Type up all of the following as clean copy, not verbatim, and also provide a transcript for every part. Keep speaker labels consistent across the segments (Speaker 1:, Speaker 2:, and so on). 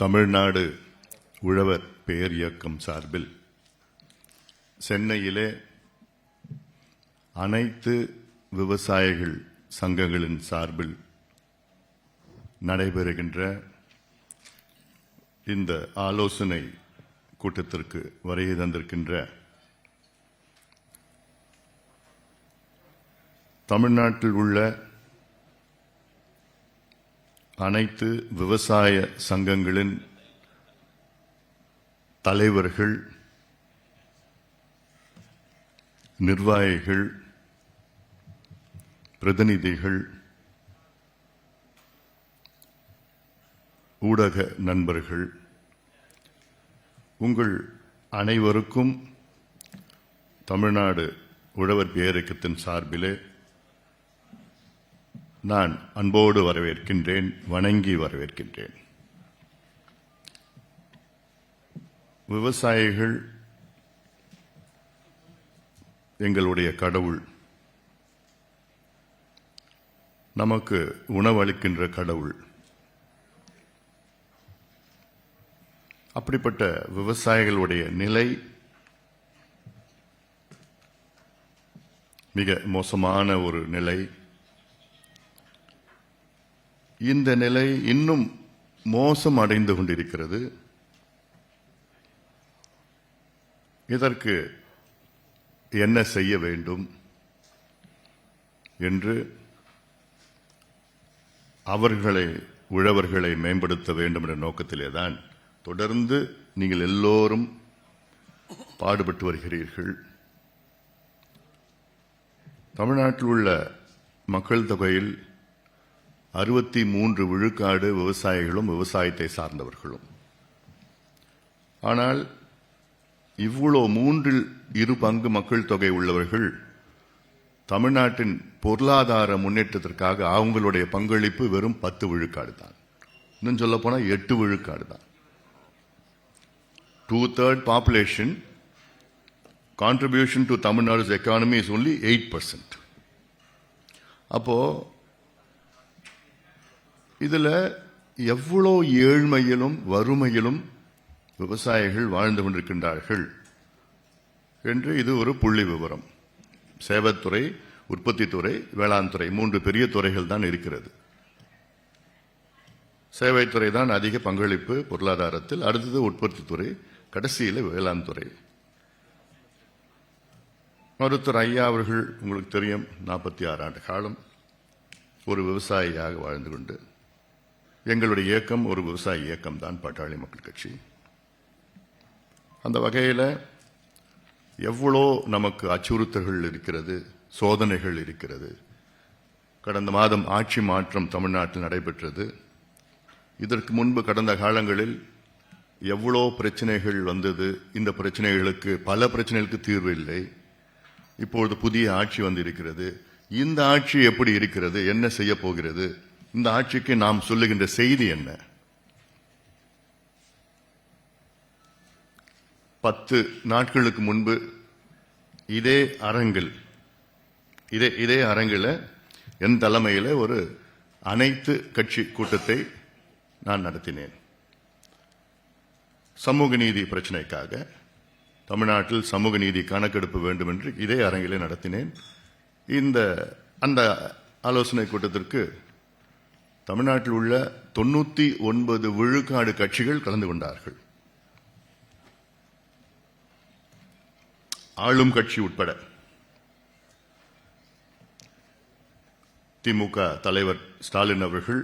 Speaker 1: தமிழ்நாடு உழவர் பேர் இயக்கம் சார்பில் சென்னையிலே அனைத்து விவசாயிகள் சங்கங்களின் சார்பில் நடைபெறுகின்ற இந்த ஆலோசனை கூட்டத்திற்கு வருகை தந்திருக்கின்ற தமிழ்நாட்டில் உள்ள அனைத்து விவசாய சங்கங்களின் தலைவர்கள், நிர்வாகிகள், பிரதிநிதிகள், ஊடக நண்பர்கள், உங்கள் அனைவருக்கும் தமிழ்நாடு உழவர் பேரியக்கத்தின் சார்பிலே நான் அன்போடு வரவேற்கின்றேன், வணங்கி வரவேற்கின்றேன். விவசாயிகள் எங்களுடைய கடவுள், நமக்கு உணவளிக்கின்ற கடவுள். அப்படிப்பட்ட விவசாயிகளுடைய நிலை மிக மோசமான ஒரு நிலை. இந்த நிலை இன்னும் மோசம் அடைந்து கொண்டிருக்கிறது. இதற்கு என்ன செய்ய வேண்டும் என்று உழவர்களை மேம்படுத்த வேண்டும் என்ற நோக்கத்திலேதான் தொடர்ந்து நீங்கள் எல்லோரும் பாடுபட்டு வருகிறீர்கள். தமிழ்நாட்டில் உள்ள மக்கள் தொகையில் 63 விழுக்காடு விவசாயிகளும் விவசாயத்தை சார்ந்தவர்களும். ஆனால் இவ்வளோ 3/2 பங்கு மக்கள் தொகை உள்ளவர்கள் தமிழ்நாட்டின் பொருளாதார முன்னேற்றத்திற்காக அவங்களுடைய பங்களிப்பு வெறும் 10 விழுக்காடு தான். இன்னும் சொல்ல போனால் 8 விழுக்காடு தான். 2/3 population contribution to Tamil Nadu's economy is only 8%. அப்போ இதில் எவ்வளோ ஏழ்மையிலும் வறுமையிலும் விவசாயிகள் வாழ்ந்து கொண்டிருக்கின்றார்கள் என்று இது ஒரு புள்ளி விவரம். சேவைத்துறை, உற்பத்தித்துறை, வேளாண் துறை 3 பெரிய துறைகள் தான் இருக்கிறது. சேவைத்துறை தான் அதிக பங்களிப்பு பொருளாதாரத்தில், அடுத்தது உற்பத்தித்துறை, கடைசியில் வேளாண் துறை. மருத்துவர் ஐயா அவர்கள் உங்களுக்கு தெரியும், 46 ஆண்டு காலம் ஒரு விவசாயியாக வாழ்ந்து கொண்டு, எங்களுடைய இயக்கம் ஒரு விவசாய இயக்கம் தான், பாட்டாளி மக்கள் கட்சி. அந்த வகையில் எவ்வளோ நமக்கு அச்சுறுத்தல்கள் இருக்கிறது, சோதனைகள் இருக்கிறது. கடந்த மாதம் ஆட்சி மாற்றம் தமிழ்நாட்டில் நடைபெற்றது. இதற்கு முன்பு கடந்த காலங்களில் எவ்வளோ பிரச்சனைகள் வந்தது. இந்த பிரச்சனைகளுக்கு பல பிரச்சனைகளுக்கு தீர்வு இல்லை. இப்பொழுது புதிய ஆட்சி வந்திருக்கிறது. இந்த ஆட்சி எப்படி இருக்கிறது, என்ன செய்ய போகிறது, இந்த ஆட்சிக்கு நாம் சொல்லுகின்ற செய்தி என்ன? 10 நாட்களுக்கு முன்பு இதே அரங்கில் என் தலைமையில் ஒரு அனைத்து கட்சி கூட்டத்தை நான் நடத்தினேன். சமூக நீதி பிரச்சனைக்காக தமிழ்நாட்டில் சமூக நீதி கணக்கெடுப்பு வேண்டும் என்று இதே அரங்கிலே நடத்தினேன். அந்த ஆலோசனை கூட்டத்திற்கு தமிழ்நாட்டில் உள்ள 99 விழுக்காடு கட்சிகள் கலந்து கொண்டார்கள், ஆளும் கட்சி உட்பட. திமுக தலைவர் ஸ்டாலின் அவர்கள்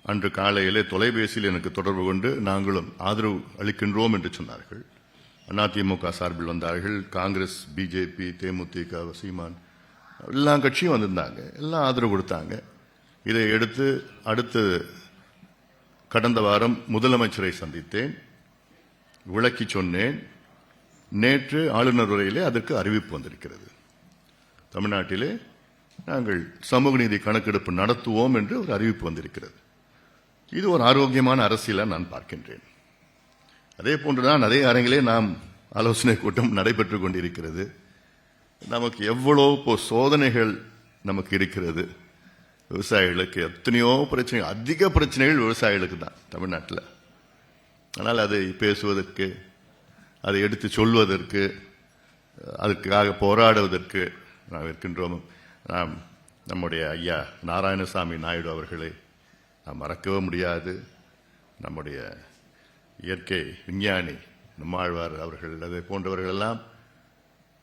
Speaker 1: அன்று காலையிலே தொலைபேசியில் எனக்கு தொடர்பு கொண்டு நாங்களும் ஆதரவு அளிக்கின்றோம் என்று சொன்னார்கள். அதிமுக சார்பில் வந்தார்கள், காங்கிரஸ், பிஜேபி, தேமுதிக, சீமான் எல்லா கட்சியும் வந்திருந்தாங்க, எல்லாம் ஆதரவு கொடுத்தாங்க. இதை அடுத்து கடந்த வாரம் முதலமைச்சரை சந்தித்தேன், விளக்கி சொன்னேன். நேற்று ஆளுநர் உரையிலே அதற்கு அறிவிப்பு வந்திருக்கிறது. தமிழ்நாட்டிலே நாங்கள் சமூக நீதி கணக்கெடுப்பு நடத்துவோம் என்று ஒரு அறிவிப்பு வந்திருக்கிறது. இது ஒரு ஆரோக்கியமான அரசியலாக நான் பார்க்கின்றேன். அதே போன்றுதான் அதே அரங்கிலே நாம் ஆலோசனை கூட்டம் நடைபெற்றுக் கொண்டிருக்கிறது. நமக்கு எவ்வளோ சோதனைகள் நமக்கு இருக்கிறது. விவசாயிகளுக்கு எத்தனையோ பிரச்சனைகள், அதிக பிரச்சனைகள் விவசாயிகளுக்கு தான் தமிழ்நாட்டில். ஆனால் அதை பேசுவதற்கு, அதை எடுத்து சொல்வதற்கு, அதுக்காக போராடுவதற்கு நாம் இருக்கின்றோம். நாம் நம்முடைய ஐயா நாராயணசாமி நாயுடு அவர்களை நாம் மறக்கவே முடியாது. நம்முடைய இயற்கை விஞ்ஞானி நம்மாழ்வார் அவர்கள், அதை போன்றவர்கள் எல்லாம்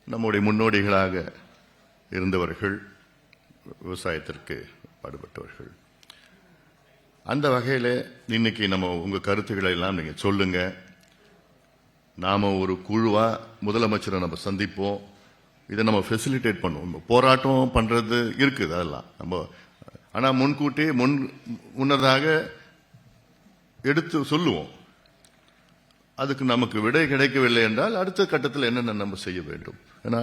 Speaker 1: நம்முடைய முன்னோடிகளாக இருந்தவர்கள், விவசாயத்திற்கு பாடுபட்டவர்கள். அந்த வகையில் இன்னைக்கு நம்ம உங்க கருத்துக்களை எல்லாம் நீங்க சொல்லுங்க. நாம ஒரு குழுவா முதலமைச்சரை நம்ம சந்திப்போம். இதை நம்ம ஃபெசிலிட்டேட் பண்ணுவோம். போராட்டம் பண்றது இருக்குது, அதெல்லாம் நம்ம, ஆனா முன்கூட்டி முன்னதாக எடுத்து சொல்லுவோம். அதுக்கு நமக்கு விடை கிடைக்கவில்லை என்றால் அடுத்த கட்டத்தில் என்னென்ன நம்ம செய்ய வேண்டும். ஏன்னா